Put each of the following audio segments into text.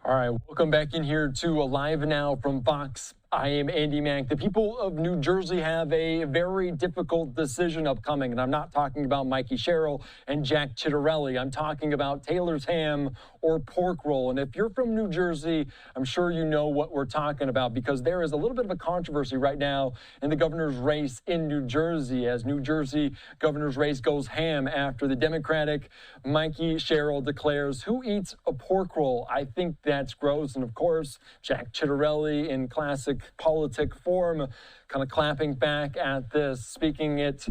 All right, welcome back in here to Live Now from Fox. I am Andy Mack. The people of New Jersey have a very difficult decision upcoming, and I'm not talking about Mikie Sherrill and Jack Ciattarelli. I'm talking about Taylor's ham or pork roll. And if you're from New Jersey, I'm sure you know what we're talking about, because there is a little bit of a controversy right now in the governor's race in New Jersey, as New Jersey governor's race goes ham after the Democratic Mikie Sherrill declares, "Who eats a pork roll? I think that's gross." And of course, Jack Ciattarelli in classic politic form, kind of clapping back at this, speaking it,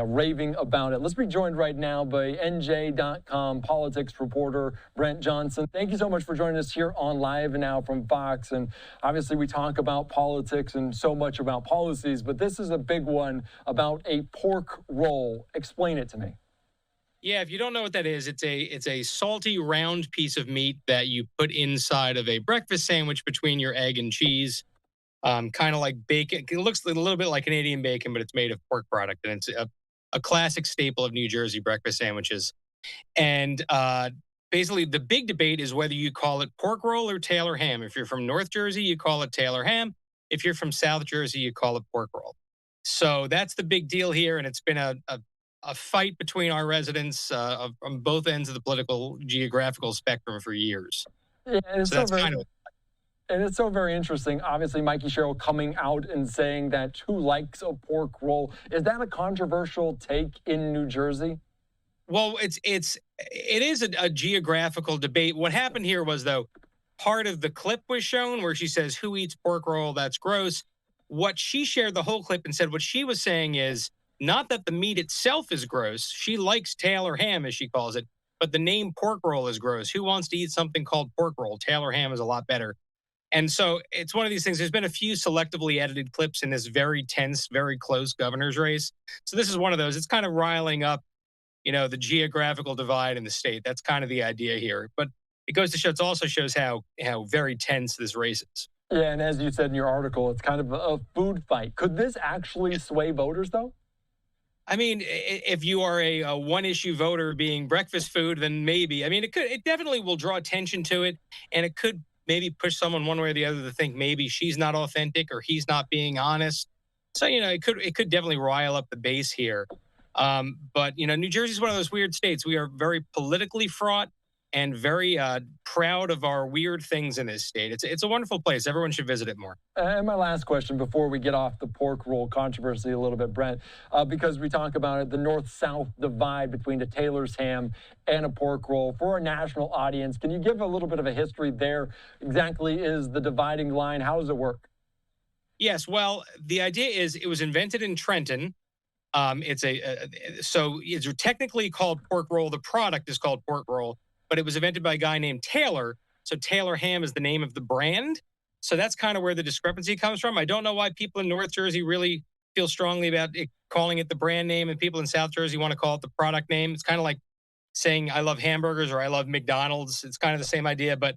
raving about it. Let's be joined right now by NJ.com politics reporter Brent Johnson. Thank you so much for joining us here on Live Now from Fox. And obviously we talk about politics and so much about policies, but this is a big one about a pork roll. Explain it to me. Yeah, if you don't know what that is, it's a salty round piece of meat that you put inside of a breakfast sandwich between your egg and cheese. Kind of like bacon. It looks a little bit like Canadian bacon, but it's made of pork product. And it's a classic staple of New Jersey breakfast sandwiches. And basically, the big debate is whether you call it pork roll or Taylor ham. If you're from North Jersey, you call it Taylor ham. If you're from South Jersey, you call it pork roll. So that's the big deal here. And it's been a fight between our residents on both ends of the political geographical spectrum for years. Yeah, and it's so very interesting. Obviously, Mikie Sherrill coming out and saying that who likes a pork roll. Is that a controversial take in New Jersey? Well, it is a geographical debate. What happened here was, though, part of the clip was shown where she says, "Who eats pork roll? That's gross." What she shared the whole clip and said what she was saying is not that the meat itself is gross. She likes Taylor ham, as she calls it, but the name pork roll is gross. Who wants to eat something called pork roll? Taylor ham is a lot better. And so it's one of these things. There's been a few selectively edited clips in this very tense, very close governor's race. So this is one of those. It's kind of riling up, the geographical divide in the state. That's kind of the idea here. But it goes to show, it also shows how very tense this race is. Yeah, and as you said in your article, it's kind of a food fight. Could this actually sway voters, though? I mean, if you are a one-issue voter being breakfast food, then maybe. I mean, it definitely will draw attention to it, and it could maybe push someone one way or the other to think maybe she's not authentic or he's not being honest. So, it could definitely rile up the base here. But, New Jersey is one of those weird states. We are very politically fraught and very proud of our weird things in this state. It's a wonderful place. Everyone should visit it more. And my last question before we get off the pork roll controversy a little bit, Brent, because we talk about it, the north-south divide between a Taylor's ham and a pork roll. For our national audience, can you give a little bit of a history there? Exactly is the dividing line? How does it work? Yes, well, the idea is it was invented in Trenton. So it's technically called pork roll. The product is called pork roll, but it was invented by a guy named Taylor. So Taylor ham is the name of the brand. So that's kind of where the discrepancy comes from. I don't know why people in North Jersey really feel strongly about calling it the brand name, and people in South Jersey want to call it the product name. It's kind of like saying I love hamburgers or I love McDonald's. It's kind of the same idea, but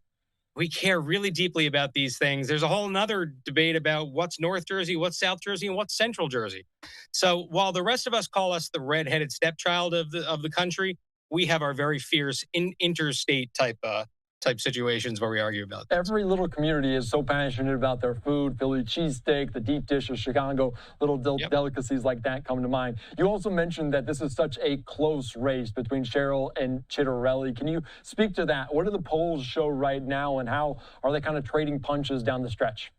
we care really deeply about these things. There's a whole nother debate about what's North Jersey, what's South Jersey, and what's Central Jersey. So while the rest of us call us the redheaded stepchild of the country, we have our very fierce interstate type situations where we argue about this. Every little community is so passionate about their food. Philly cheesesteak, the deep dish of Chicago, little delicacies like that come to mind. You also mentioned that this is such a close race between Sherrill and Ciattarelli. Can you speak to that? What do the polls show right now, and how are they kind of trading punches down the stretch?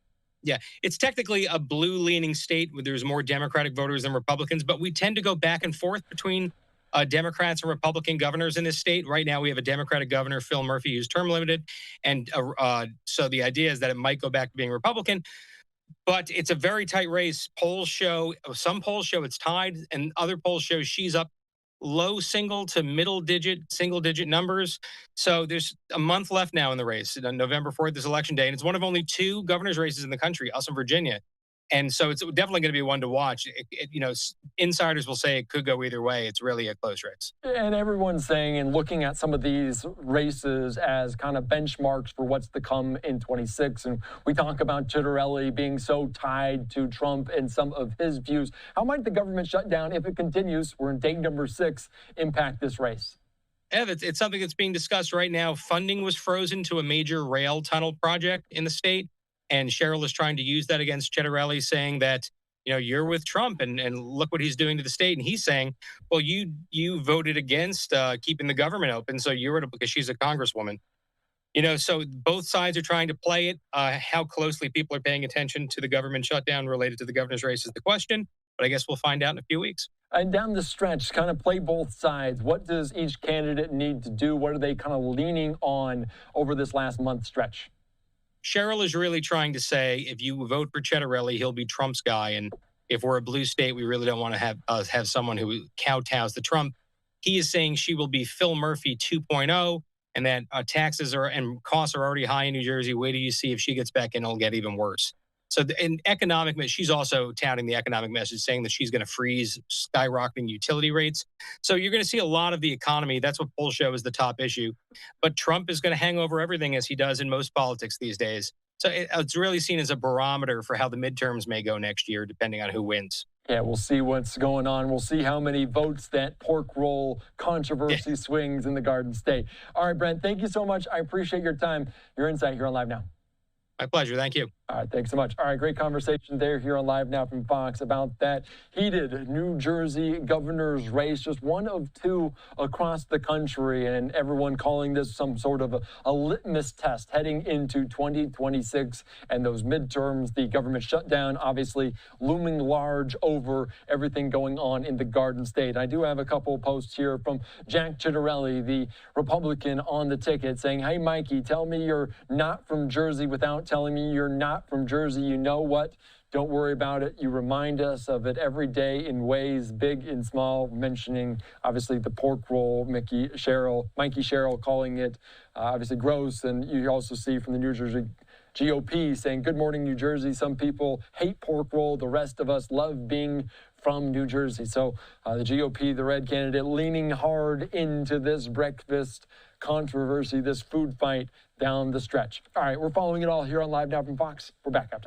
Yeah, it's technically a blue-leaning state where there's more Democratic voters than Republicans, but we tend to go back and forth between Democrats and Republican governors in this state. Right now, we have a Democratic governor, Phil Murphy, who's term limited. And so the idea is that it might go back to being Republican. But it's a very tight race. Some polls show it's tied, and other polls show she's up low single to single digit numbers. So there's a month left now in the race. On November 4th is election day, and it's one of only 2 governor's races in the country, us and Virginia. And so it's definitely going to be one to watch. Insiders will say it could go either way. It's really a close race. And everyone's saying and looking at some of these races as kind of benchmarks for what's to come in 26. And we talk about Ciattarelli being so tied to Trump and some of his views. How might the government shutdown, if it continues, we're in day number 6, impact this race? Ev, it's something that's being discussed right now. Funding was frozen to a major rail tunnel project in the state, and Sherrill is trying to use that against Ciattarelli, saying that you're with Trump and look what he's doing to the state. And he's saying, well, you voted against keeping the government open, so you're because she's a congresswoman. So both sides are trying to play it. How closely people are paying attention to the government shutdown related to the governor's race is the question. But I guess we'll find out in a few weeks. And down the stretch, kind of play both sides. What does each candidate need to do? What are they kind of leaning on over this last month stretch? Sherrill is really trying to say, if you vote for Ciattarelli, he'll be Trump's guy. And if we're a blue state, we really don't want to have someone who kowtows to Trump. He is saying she will be Phil Murphy 2.0, and that taxes and costs are already high in New Jersey. Wait till you see if she gets back in, it'll get even worse. So in economic, she's also touting the economic message, saying that she's going to freeze skyrocketing utility rates. So you're going to see a lot of the economy. That's what polls show is the top issue. But Trump is going to hang over everything, as he does in most politics these days. So it's really seen as a barometer for how the midterms may go next year, depending on who wins. Yeah, we'll see what's going on. We'll see how many votes that pork roll controversy swings in the Garden State. All right, Brent, thank you so much. I appreciate your time, your insight here on Live Now. My pleasure. Thank you. All right, thanks so much. All right, great conversation there here on Live Now from Fox about that heated New Jersey governor's race, just one of two across the country, and everyone calling this some sort of a litmus test heading into 2026 and those midterms. The government shutdown obviously looming large over everything going on in the Garden State. I do have a couple of posts here from Jack Ciattarelli, the Republican on the ticket, saying, hey, Mikie, tell me you're not from Jersey without telling me you're not from Jersey. You know what? Don't worry about it. You remind us of it every day in ways big and small, mentioning obviously the pork roll, Mikie Sherrill calling it obviously gross. And you also see from the New Jersey GOP saying, good morning, New Jersey. Some people hate pork roll. The rest of us love being from New Jersey. So the GOP, the red candidate, leaning hard into this breakfast controversy, this food fight down the stretch. All right, we're following it all here on Live Now from Fox. We're back after